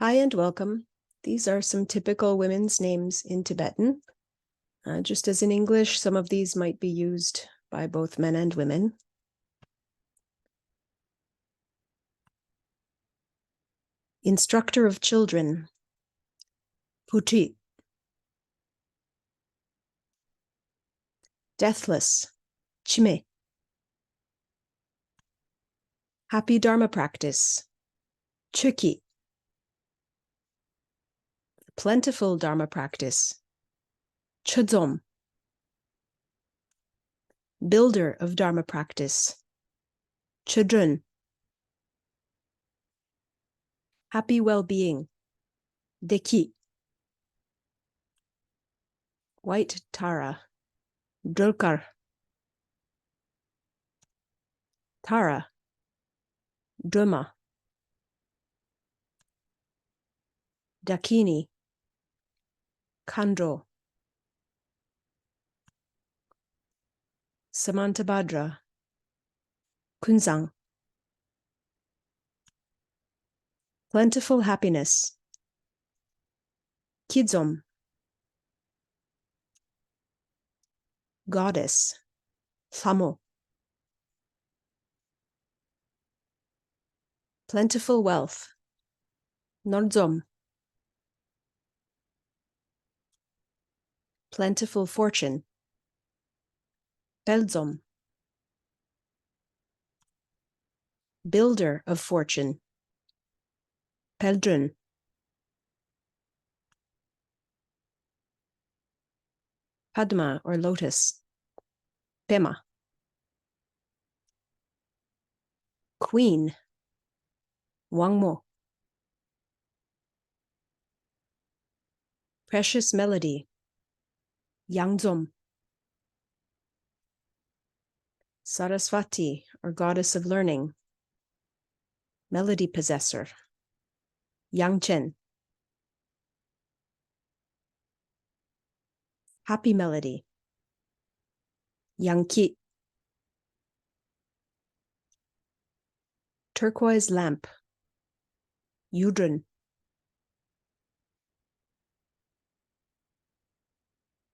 Hi and welcome. These are some typical women's names in Tibetan. Just as in English, some of these might be used by both men and women. Instructor of children, Puti. Deathless, Chime. Happy Dharma Practice, Chuki. Plentiful Dharma Practice, Chudzom. Builder of Dharma Practice, Chudrun. Happy Well-Being, Deki. White Tara, Dulkar. Tara, Druma. Dakini, Kandro. Samantabhadra, Kunzang. Plentiful Happiness, Kidzom. Goddess, Samo. Plentiful Wealth, Nordzom. Plentiful Fortune, Peldzom. Builder of Fortune, Peldrun. Padma or Lotus, Pema. Queen, Wangmo. Precious Melody, Yangdzom. Sarasvati or Goddess of Learning, Melody Possessor, Yangchen. Happy Melody, Yangki. Turquoise Lamp, Yudrun.